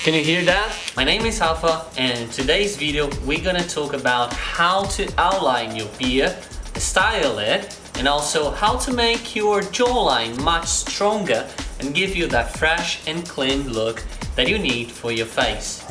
Can you hear that? My name is Rafa, and in today's video we're gonna talk about how to outline your beard, style it, and also how to make your jawline much stronger and give you that fresh and clean look that you need for your face.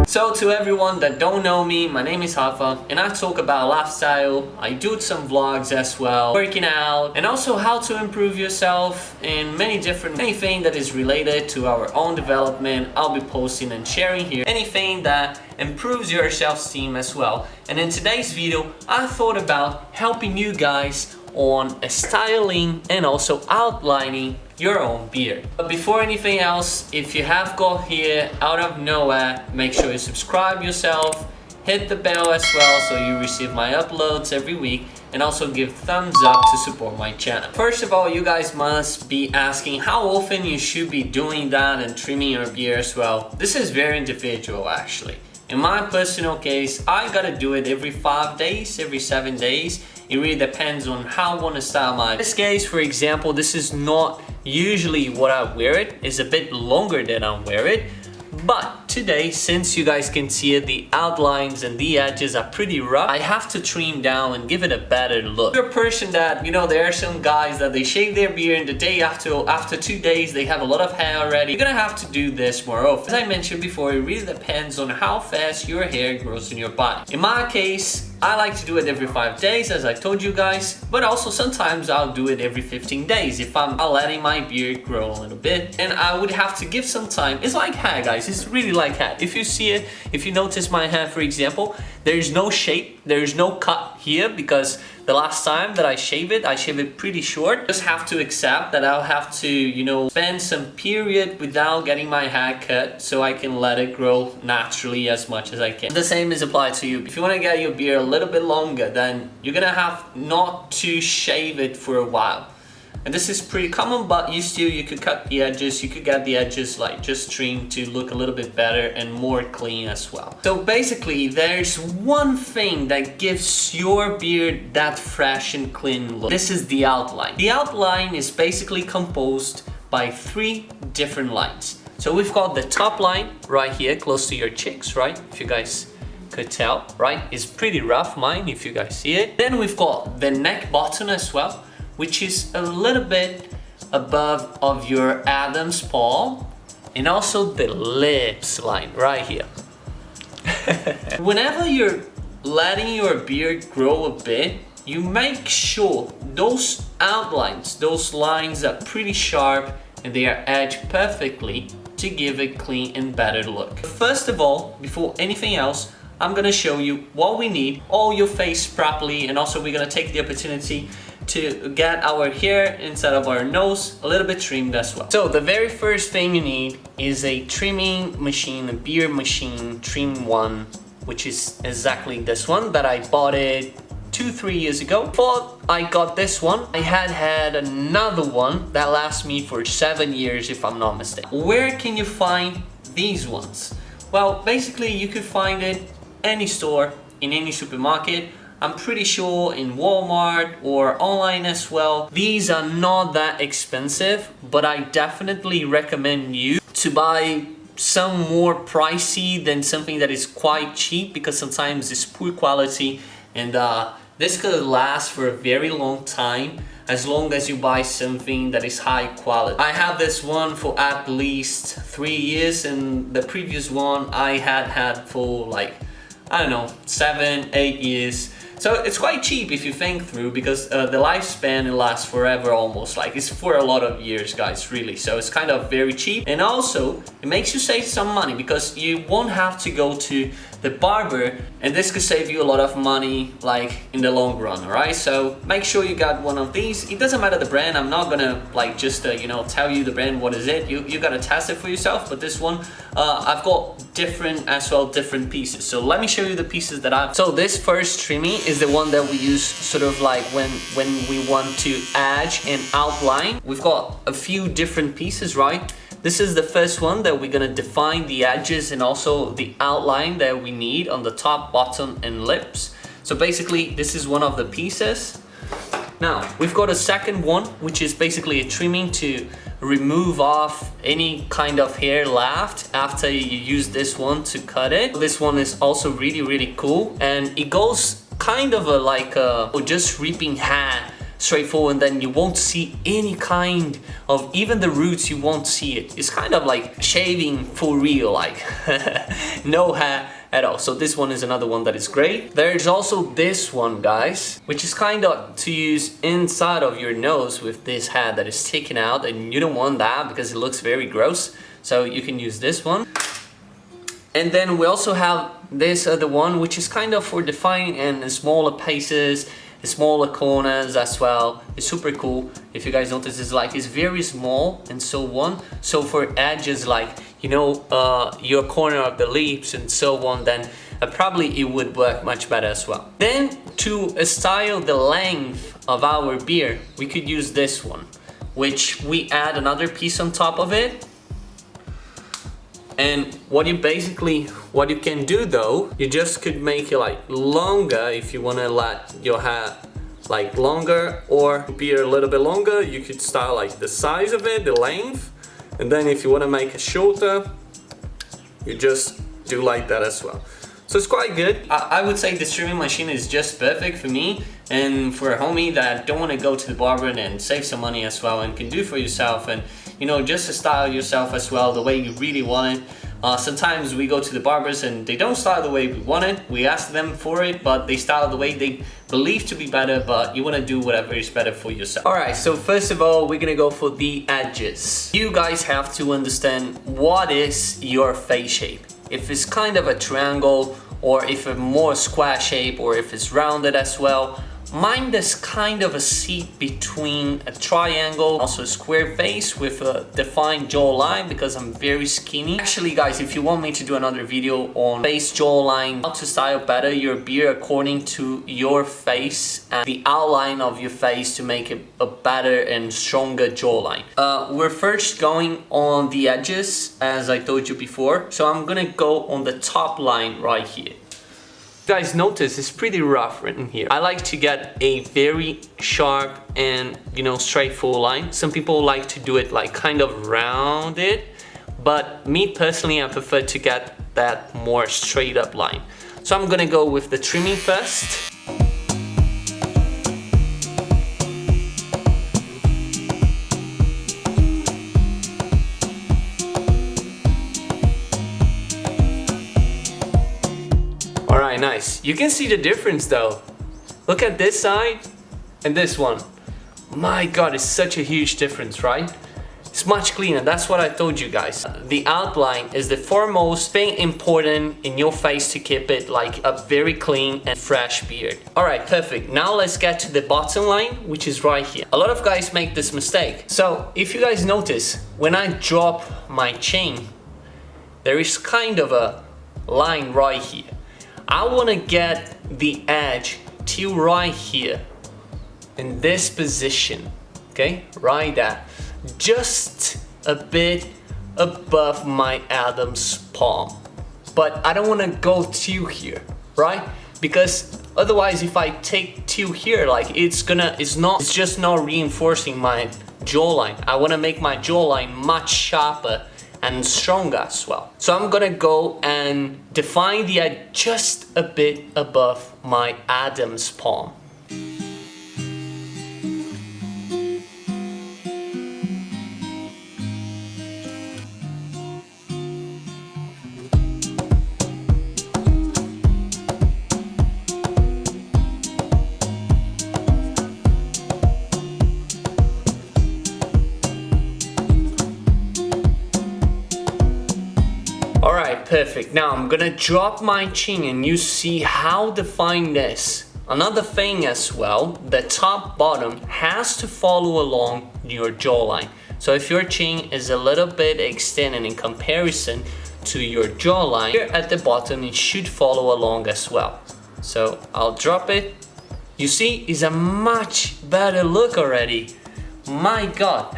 So to everyone that don't know me, my name is Rafa and I talk about lifestyle, I do some vlogs as well, working out, and also how to improve yourself in anything that is related to our own development. I'll be posting and sharing here anything that improves your self-esteem as well. And in today's video, I thought about helping you guys on styling and also outlining your own beard. But before anything else, if you have got here out of nowhere, make sure you subscribe yourself, hit the bell as well so you receive my uploads every week, and also give thumbs up to support my channel. First of all, you guys must be asking how often you should be doing that and trimming your beard as well. This is very individual actually. In my personal case, I gotta do it every 5 days, every 7 days. It really depends on how I want to style my. In this case, for example, this is not usually what I wear it. It's a bit longer than I wear it. But today, since you guys can see it, the outlines and the edges are pretty rough, I have to trim down and give it a better look. If you're a person that, you know, there are some guys that they shave their beard and the day after 2 days they have a lot of hair already. You're gonna have to do this more often. As I mentioned before, it really depends on how fast your hair grows in your body. In my case, I like to do it every 5 days, as I told you guys, but also sometimes I'll do it every 15 days if I'm letting my beard grow a little bit. And I would have to give some time. It's like hair, guys. It's really like hair. If you see it, if you notice my hair, for example, there's no shape, there's no cut here because the last time that I shave it pretty short. Just have to accept that I'll have to, you know, spend some period without getting my hair cut so I can let it grow naturally as much as I can. The same is applied to you. If you want to get your beard a little bit longer, then you're gonna have not to shave it for a while. And this is pretty common, but you could cut the edges, you could get the edges like just trimmed to look a little bit better and more clean as well. So basically, there's one thing that gives your beard that fresh and clean look. This is the outline. The outline is basically composed by 3 different lines. So we've got the top line right here, close to your cheeks, right? If you guys could tell, right? It's pretty rough, mine, if you guys see it. Then we've got the neck button as well, which is a little bit above of your Adam's palm, and also the lips line right here. Whenever you're letting your beard grow a bit, you make sure those outlines, those lines are pretty sharp and they are edged perfectly to give a clean and better look. First of all, before anything else, I'm gonna show you what we need, all your face properly, and also we're gonna take the opportunity to get our hair inside of our nose a little bit trimmed as well. So the very first thing you need is a trimming machine, a beard machine, trim one, which is exactly this one that I bought it 2-3 years ago. Before I got this one, I had another one that lasts me for 7 years if I'm not mistaken. Where can you find these ones? Well, basically you could find it any store, in any supermarket. I'm pretty sure in Walmart or online as well. These are not that expensive, but I definitely recommend you to buy some more pricey than something that is quite cheap, because sometimes it's poor quality, and this could last for a very long time as long as you buy something that is high quality. I have this one for at least 3 years, and the previous one I had for like, I don't know, 7-8 years. So it's quite cheap if you think through, because the lifespan, it lasts forever almost. Like, it's for a lot of years, guys, really. So it's kind of very cheap, and also it makes you save some money because you won't have to go to the barber, and this could save you a lot of money, like in the long run. All right, so make sure you got one of these. It doesn't matter the brand. I'm not gonna like just you know, tell you the brand, what is it. You gotta test it for yourself. But this one, I've got different pieces. So let me show you the pieces that I've. So this first trimming is the one that we use sort of like when we want to edge and outline. We've got a few different pieces, right? This is the first one that we're gonna define the edges and also the outline that we need on the top, bottom, and lips. So basically, this is one of the pieces. Now, we've got a second one, which is basically a trimming to remove off any kind of hair left after you use this one to cut it. This one is also really cool, and it goes kind of like just ripping hair straightforward, and then you won't see any kind of, even the roots, you won't see it. It's kind of like shaving for real, like no hair at all. So this one is another one that is great. There's also this one, guys, which is kind of to use inside of your nose with this hair that is taken out, and you don't want that because it looks very gross. So you can use this one. And then we also have this other one, which is kind of for defining in smaller places, smaller corners as well. It's super cool. If you guys notice, it's very small and so on. So for edges, like, you know, your corner of the lips and so on, then probably it would work much better as well. Then to style the length of our beard, we could use this one, which we add another piece on top of it. And what you can do though, you just could make it like longer if you want to let your hair like longer, or beard a little bit longer. You could style like the size of it, the length, and then if you want to make it shorter, you just do like that as well. So it's quite good. I would say this trimming machine is just perfect for me and for a homie that don't want to go to the barber and save some money as well, and can do for yourself, and you know, just to style yourself as well the way you really want it. Sometimes we go to the barbers and they don't style the way we want it. We ask them for it, but they style the way they believe to be better, but you want to do whatever is better for yourself. Alright, so first of all, we're gonna go for the edges. You guys have to understand what is your face shape. If it's kind of a triangle, or if it's more square shape, or if it's rounded as well. Mine is kind of a seat between a triangle, also a square face with a defined jawline because I'm very skinny. Actually guys, if you want me to do another video on face jawline, how to style better your beard according to your face and the outline of your face to make it a better and stronger jawline. We're first going on the edges, as I told you before. So I'm gonna go on the top line right here. Guys, notice it's pretty rough written here. I like to get a very sharp and, you know, straightforward line. Some people like to do it like kind of rounded, but me personally, I prefer to get that more straight up line. So I'm gonna go with the trimming first. Alright, nice. You can see the difference though. Look at this side and this one. My god, it's such a huge difference, right? It's much cleaner. That's what I told you guys. The outline is the foremost thing important in your face to keep it like a very clean and fresh beard. Alright, perfect. Now let's get to the bottom line, which is right here. A lot of guys make this mistake. So if you guys notice, when I drop my chin, there is kind of a line right here. I want to get the edge till right here in this position, okay, right there, just a bit above my Adam's palm, but I don't want to go till here, right? Because otherwise, if I take till here, like it's just not reinforcing my jawline. I want to make my jawline much sharper and stronger as well. So I'm gonna go and define the edge just a bit above my Adam's palm. Alright, perfect. Now I'm gonna drop my chin and you see how defined this. Another thing as well, the top bottom has to follow along your jawline. So if your chin is a little bit extended in comparison to your jawline, here at the bottom it should follow along as well. So I'll drop it. You see, it's a much better look already. My god.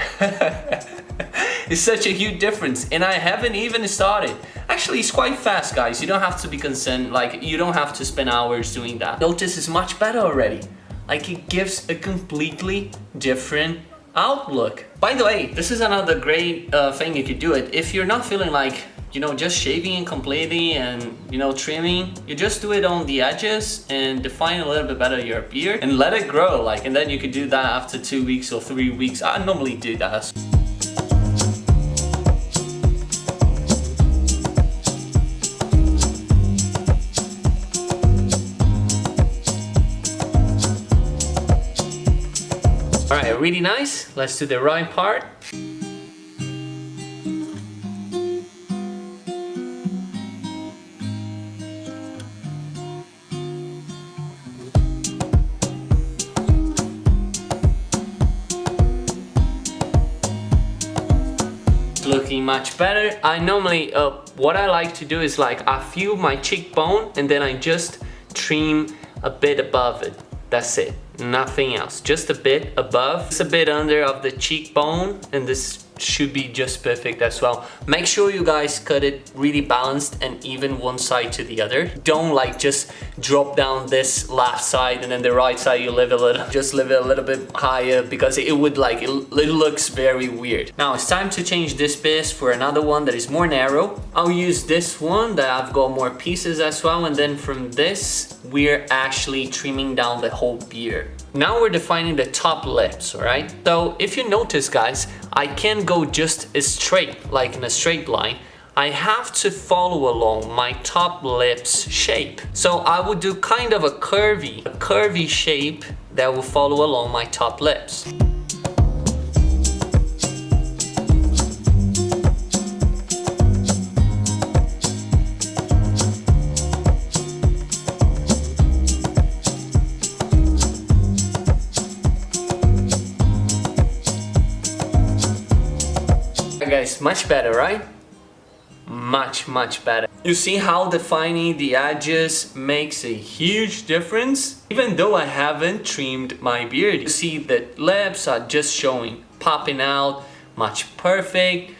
It's such a huge difference, and I haven't even started. Actually, it's quite fast, guys. You don't have to be concerned, like you don't have to spend hours doing that. Notice it's much better already. like it gives a completely different outlook. By the way, this is another great thing you could do it. If you're not feeling like, you know, just shaving completely and, you know, trimming, you just do it on the edges and define a little bit better your beard and let it grow, like, and then you could do that after 2 weeks or 3 weeks. I normally do that. Alright, really nice. Let's do the right part. Looking much better. I normally, what I like to do is like I feel my cheekbone and then I just trim a bit above it. That's it, nothing else, just a bit above. It's a bit under of the cheekbone and this should be just perfect as well. Make sure you guys cut it really balanced and even one side to the other. Don't like just drop down this left side and then the right side you leave just leave it a little bit higher, because it would like, it looks very weird. Now it's time to change this piece for another one that is more narrow. I'll use this one that I've got more pieces as well, and then from this we're actually trimming down the whole beard. Now we're defining the top lips, alright? So if you notice guys, I can't go just straight, like in a straight line. I have to follow along my top lips shape. So I would do kind of a curvy shape that will follow along my top lips. Guys, much better, right? Much better. You see how defining the edges makes a huge difference? Even though I haven't trimmed my beard, you see the lips are just showing, popping out, much perfect.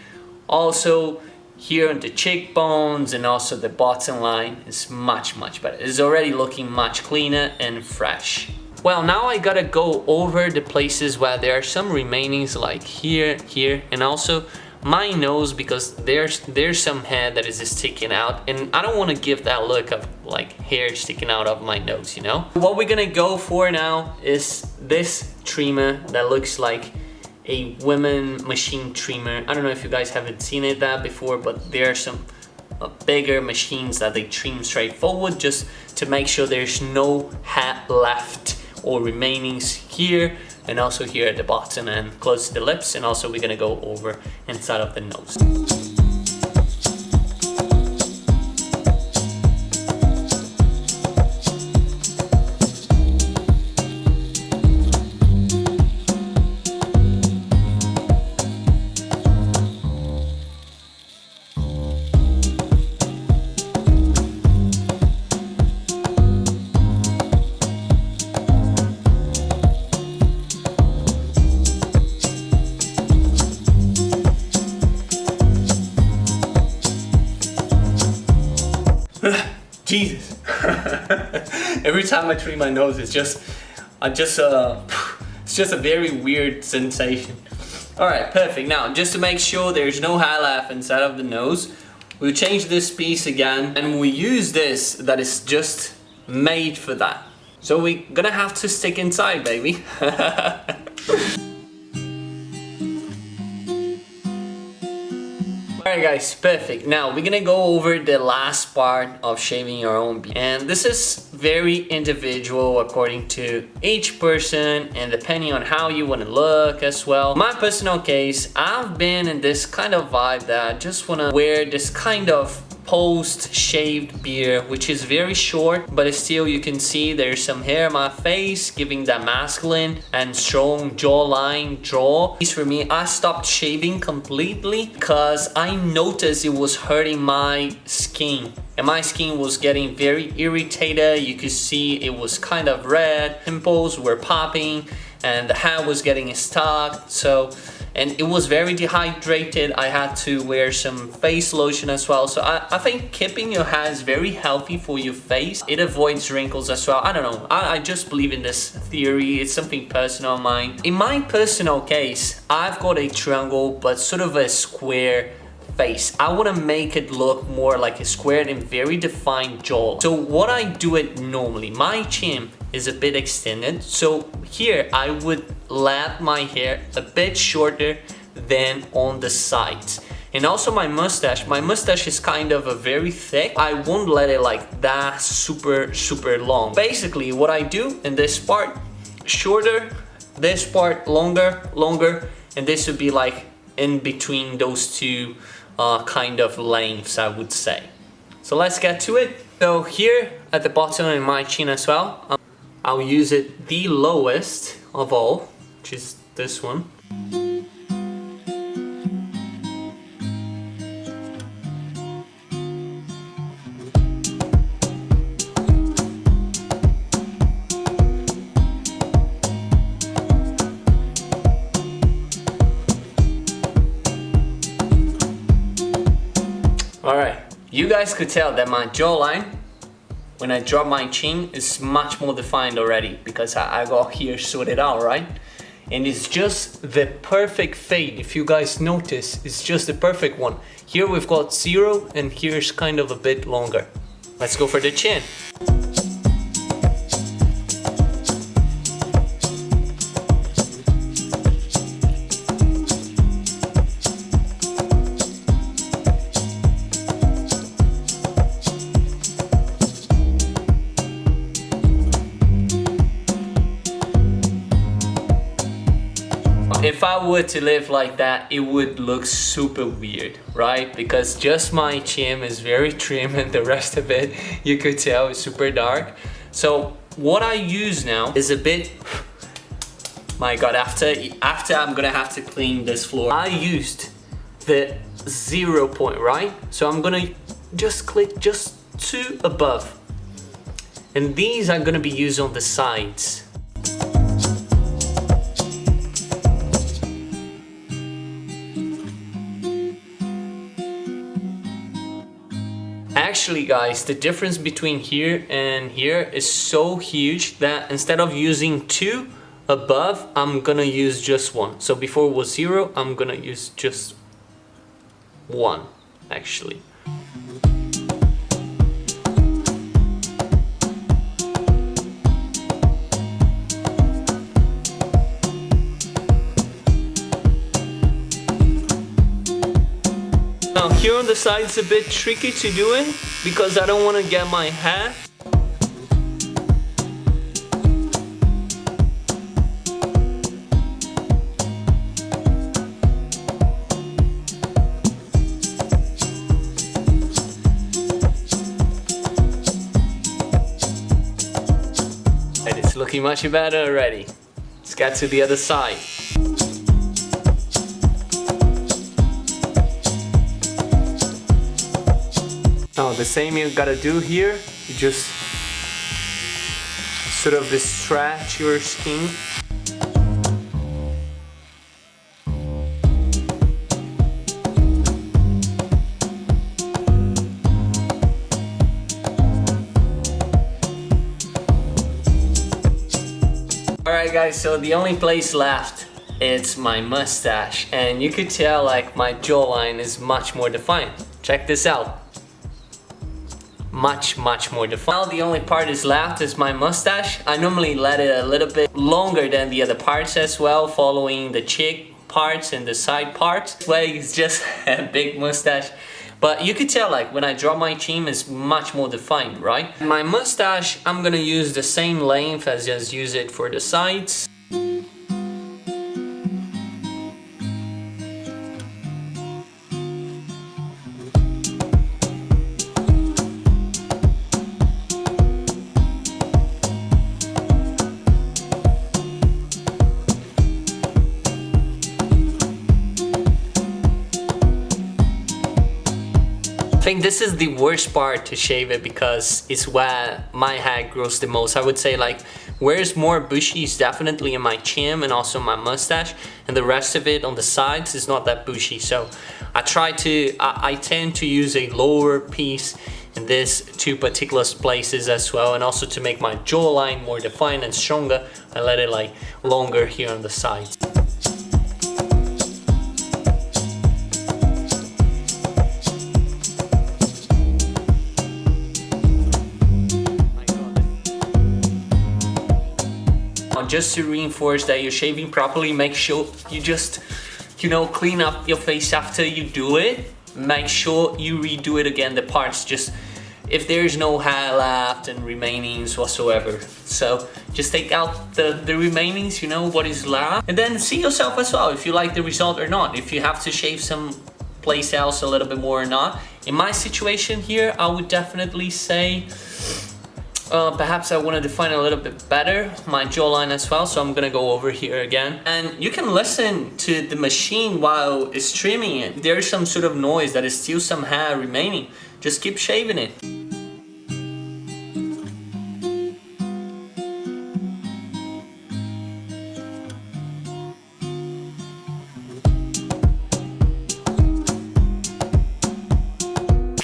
Also here on the cheekbones and also the bottom line is much better. It's already looking much cleaner and fresh. Well, now I gotta go over the places where there are some remainings, like here, and also my nose, because there's some hair that is sticking out and I don't want to give that look of like hair sticking out of my nose, you know. What we're gonna go for now is this trimmer that looks like a women machine trimmer. I don't know if you guys haven't seen that before, but there are some bigger machines that they trim straight forward just to make sure there's no hair left or remainings here and also here at the bottom and close to the lips, and also we're gonna go over inside of the nose. Jesus. Every time I trim my nose, it's just a very weird sensation. Alright, perfect. Now, just to make sure there's no hair left inside of the nose, we'll change this piece again and we use this that is just made for that. So we're gonna have to stick inside, baby. Alright guys, perfect. Now we're gonna go over the last part of shaving your own beard. And this is very individual according to each person and depending on how you want to look as well. My personal case, I've been in this kind of vibe that I just want to wear this kind of post-shaved beard, which is very short, but still you can see there's some hair on my face, giving that masculine and strong jawline draw. For me, I stopped shaving completely because I noticed it was hurting my skin. And my skin was getting very irritated. You could see it was kind of red, pimples were popping, and the hair was getting stuck. So and it was very dehydrated. I had to wear some face lotion as well. So I think keeping your hair is very healthy for your face. It avoids wrinkles as well. I don't know, I just believe in this theory. It's something personal of mine. In my personal case, I've got a triangle but sort of a square face. I want to make it look more like a square and very defined jaw. So what I do it normally, my chin is a bit extended, so here I would let my hair a bit shorter than on the sides. And also my mustache is kind of a very thick. I won't let it like that super long. Basically what I do in this part, shorter, this part longer, and this would be like in between those two kind of lengths, I would say. So let's get to it. So here at the bottom in my chin as well, I'll use it the lowest of all, which is this one. Alright, you guys could tell that my jawline, when I drop my chin, is much more defined already because I got here sorted out, right? And it's just the perfect fade. If you guys notice, it's just the perfect one. Here we've got 0 and here's kind of a bit longer. Let's go for the chin. If I were to live like that, it would look super weird, right? Because just my chin is very trim and the rest of it, you could tell, is super dark. So what I use now is a bit, my God, after I'm gonna have to clean this floor. I used the 0 point, right? So I'm gonna just click just 2 above. And these I'm gonna be used on the sides. Actually guys, the difference between here and here is so huge that instead of using 2 above, I'm gonna use just 1. So before it was 0, I'm gonna use just 1 actually. Now here on the side it's a bit tricky to do it because I don't want to get my hair. And it's looking much better already. Let's get to the other side. Now the same you gotta do here, you just sort of stretch your skin. Alright guys, so the only place left is my mustache, and you could tell like my jawline is much more defined. Check this out. Much more defined. Now the only part is left is my mustache. I normally let it a little bit longer than the other parts as well, following the cheek parts and the side parts. This way it's just a big mustache. But you could tell like when I draw my chin it's much more defined, right? My mustache, I'm gonna use the same length as just use it for the sides. I think this is the worst part to shave it because it's where my hair grows the most. I would say like Where it's more bushy is definitely in my chin and also my mustache, and the rest of it on the sides is not that bushy. So I tend to use a lower piece in these two particular places as well, and also to make my jawline more defined and stronger, I let it like longer here on the sides. Just to reinforce that you're shaving properly, make sure you just, clean up your face after you do it. Make sure you redo it again, the parts, just if there's no hair left and remainings whatsoever. So just take out the remainings, what is left, and then see yourself as well if you like the result or not, if you have to shave some place else a little bit more or not. In my situation here, I would definitely say perhaps I want to define a little bit better my jawline as well, so I'm gonna go over here again. And you can listen to the machine while it's trimming it. There's some sort of noise, that is still some hair remaining. Just keep shaving it.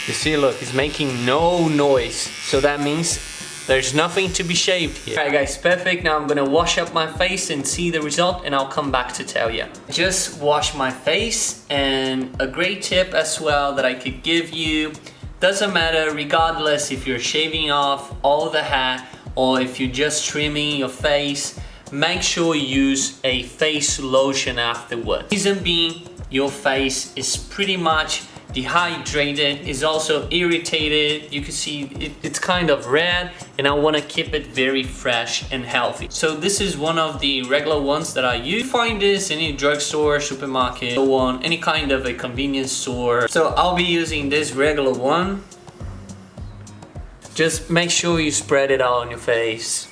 You see, look, it's making no noise, so that means there's nothing to be shaved here. Alright guys, perfect. Now I'm gonna wash up my face and see the result, and I'll come back to tell you. Just wash my face, and a great tip as well that I could give you, doesn't matter regardless if you're shaving off all the hair or if you're just trimming your face, make sure you use a face lotion afterwards. Reason being, your face is pretty much dehydrated, is also irritated. You can see it's kind of red, and I want to keep it very fresh and healthy. So this is one of the regular ones that I use. You find this in any drugstore, supermarket, so on, any kind of a convenience store. So I'll be using this regular one. Just make sure you spread it out on your face.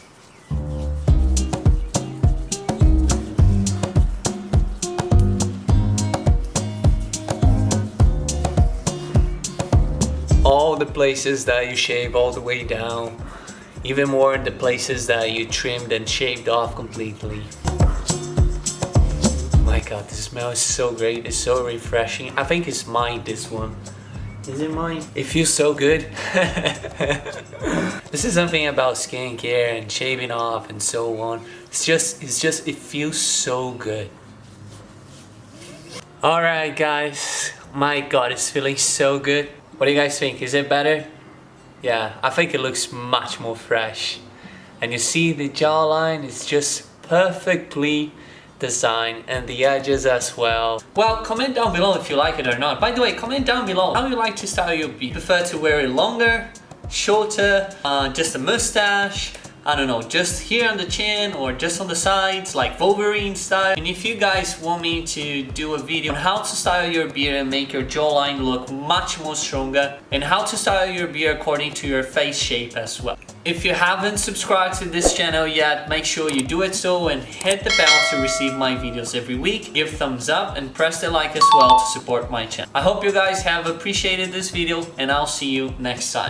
All the places that you shave all the way down, even more in the places that you trimmed and shaved off completely. My god, the smell is so great, it's so refreshing. I think it's mine, this one. Is it mine? It feels so good. This is something about skincare and shaving off and so on. It feels so good. Alright guys, my god, it's feeling so good. What do you guys think? Is it better? Yeah, I think it looks much more fresh. And you see the jawline is just perfectly designed, and the edges as well. Well, comment down below if you like it or not. By the way, comment down below how you like to style your beard. Prefer to wear it longer, shorter, just a mustache, I don't know, just here on the chin or just on the sides, like Wolverine style. And if you guys want me to do a video on how to style your beard and make your jawline look much more stronger, and how to style your beard according to your face shape as well. If you haven't subscribed to this channel yet, make sure you do it so, and hit the bell to receive my videos every week. Give thumbs up and press the like as well to support my channel. I hope you guys have appreciated this video, and I'll see you next time.